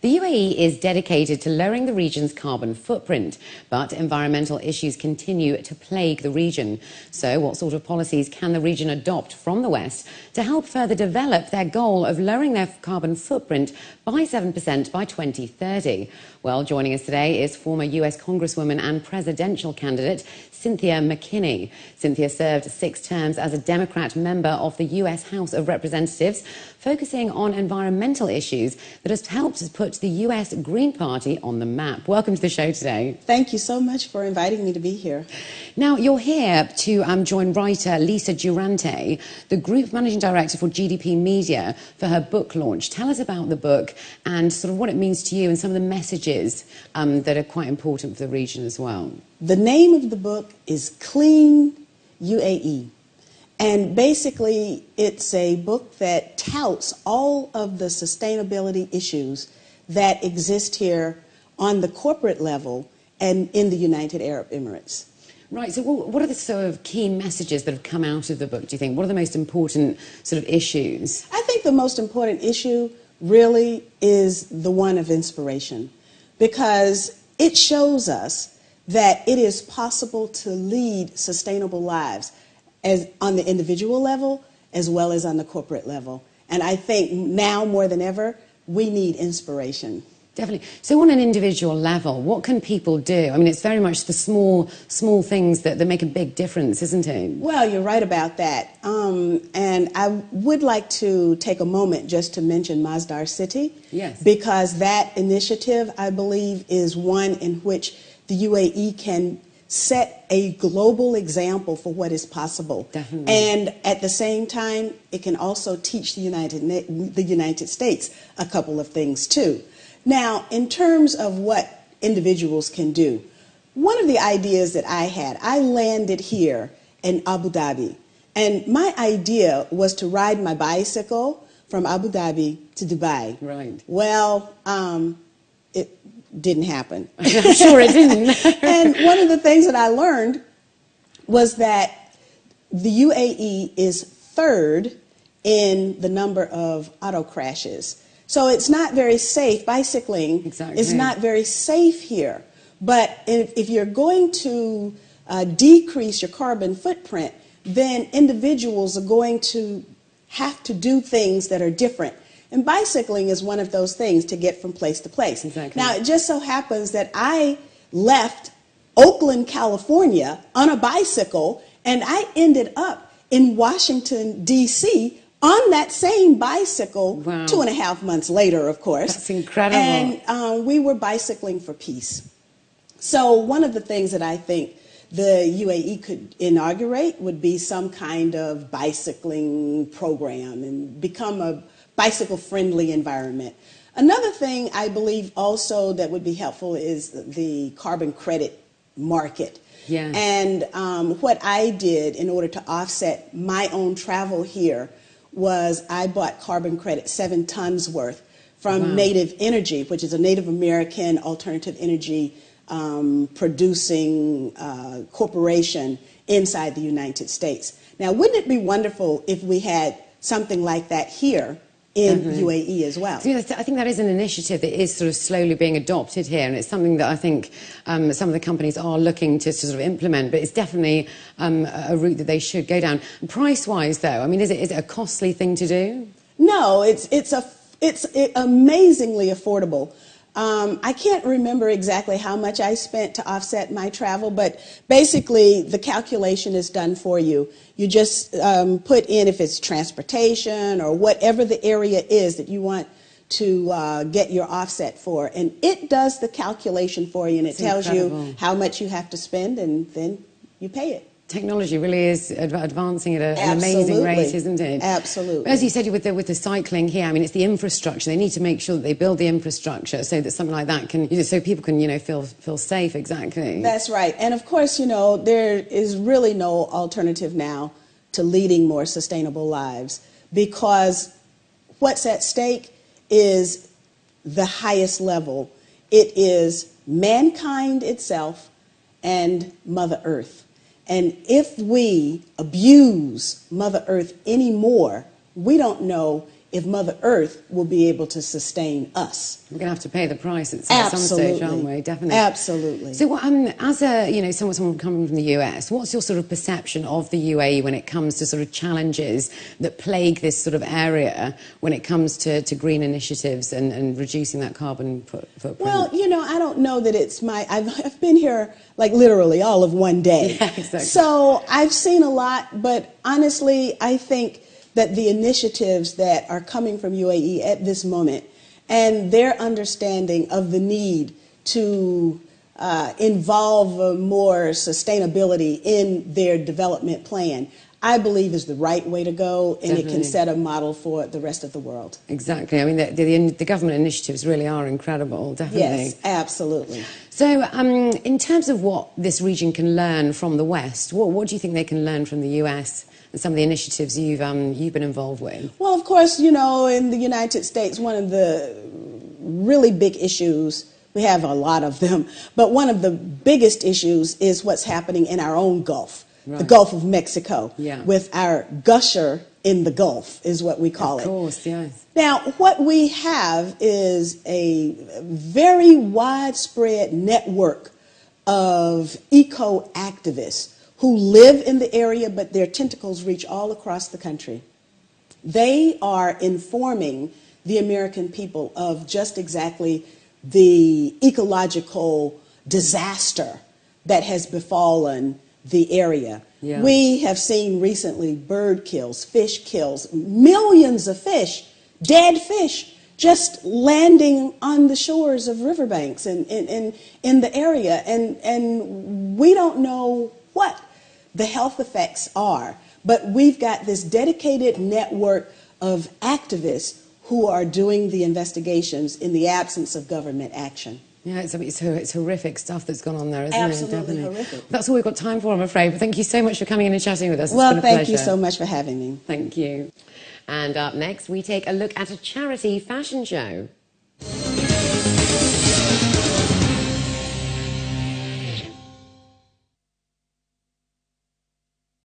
The UAE is dedicated to lowering the region's carbon footprint, but environmental issues continue to plague the region. So what sort of policies can the region adopt from the West to help further develop their goal of lowering their carbon footprint by 7% by 2030? Well, joining us today is former US Congresswoman and presidential candidate Cynthia McKinney. Cynthia served 6 terms as a Democrat member of the US House of Representatives, focusing on environmental issues that has helped put the US Green Party on the map. Welcome to the show today. Thank you so much for inviting me to be here. Now, you're here to join writer Lisa Durante, the Group Managing Director for GDP Media, for her book launch. Tell us about the book and sort of what it means to you and some of the messages that are quite important for the region as well. The name of the book is Clean UAE. And basically, it's a book that touts all of the sustainability issues that exist here on the corporate level and in the United Arab Emirates. Right, so what are the sort of key messages that have come out of the book, do you think? What are the most important sort of issues? I think the most important issue really is the one of inspiration, because it shows us that it is possible to lead sustainable lives as on the individual level as well as on the corporate level. And I think now more than ever, we need inspiration. Definitely. So on an individual level, what can people do? I mean, it's very much the small things that make a big difference, isn't it? Well, you're right about that. And I would like to take a moment just to mention Masdar City. Yes. Because that initiative, I believe, is one in which the UAE can set a global example for what is possible. Definitely. And at the same time, it can also teach the United States a couple of things too. Now, in terms of what individuals can do, one of the ideas that I had, I landed here in Abu Dhabi, and my idea was to ride my bicycle from Abu Dhabi to Dubai. Right. Well, it didn't happen. I'm sure it didn't. And one of the things that I learned was that the UAE is third in the number of auto crashes. So it's not very safe. Bicycling is not very safe here. But if you're going to decrease your carbon footprint, then individuals are going to have to do things that are different. And bicycling is one of those things to get from place to place. Exactly. Now, it just so happens that I left Oakland, California on a bicycle, and I ended up in Washington, D.C., on that same bicycle. Wow. 2.5 months later, of course. That's incredible. And we were bicycling for peace. So one of the things that I think the UAE could inaugurate would be some kind of bicycling program and become a bicycle-friendly environment. Another thing I believe also that would be helpful is the carbon credit market. Yeah. And what I did in order to offset my own travel here was I bought carbon credit, 7 tons worth, from Native Energy, which is a Native American alternative energy producing corporation inside the United States. Now, wouldn't it be wonderful if we had something like that here in UAE as well? So, I think that is an initiative that is sort of slowly being adopted here, and it's something that I think some of the companies are looking to sort of implement, but it's definitely a route that they should go down. Price-wise, though, I mean, is it a costly thing to do? No, it's amazingly affordable. I can't remember exactly how much I spent to offset my travel, but basically the calculation is done for you. You just put in if it's transportation or whatever the area is that you want to get your offset for. And it does the calculation for you, and it tells you how much you have to spend, and then you pay it. Technology really is advancing at an amazing rate, isn't it? Absolutely. As you said with the cycling here, I mean, it's the infrastructure. They need to make sure that they build the infrastructure so that something like that can, so people can, feel safe. Exactly. That's right. And of course, there is really no alternative now to leading more sustainable lives, because what's at stake is the highest level. It is mankind itself and Mother Earth. And if we abuse Mother Earth anymore, we don't know if Mother Earth will be able to sustain us. We're going to have to pay the price at some stage, aren't we? Definitely. Absolutely. So, as a someone coming from the US, what's your sort of perception of the UAE when it comes to sort of challenges that plague this sort of area when it comes to green initiatives and reducing that carbon footprint? Well, I don't know that it's I've been here like literally all of one day. Yeah, exactly. So I've seen a lot, but honestly, I think that the initiatives that are coming from UAE at this moment and their understanding of the need to involve more sustainability in their development plan, I believe is the right way to go, and Definitely. It can set a model for the rest of the world. Exactly. I mean, the government initiatives really are incredible, definitely. Yes, absolutely. So, in terms of what this region can learn from the West, what do you think they can learn from the US and some of the initiatives you've been involved with? Well, of course, in the United States, one of the really big issues, we have a lot of them, but one of the biggest issues is what's happening in our own Gulf, right. The Gulf of Mexico, yeah. with our gusher in the Gulf is what we call it. Of course, yes. Now, what we have is a very widespread network of eco-activists who live in the area, but their tentacles reach all across the country. They are informing the American people of just exactly the ecological disaster that has befallen the area. Yeah. We have seen recently bird kills, fish kills, millions of fish, dead fish, just landing on the shores of riverbanks and in the area. And we don't know what the health effects are, but we've got this dedicated network of activists who are doing the investigations in the absence of government action. Yeah, it's horrific stuff that's gone on there, isn't Absolutely it? Definitely horrific. That's all we've got time for, I'm afraid. But thank you so much for coming in and chatting with us. Well, it's been a thank you pleasure. so much for having me. Thank you. And up next, we take a look at a charity fashion show.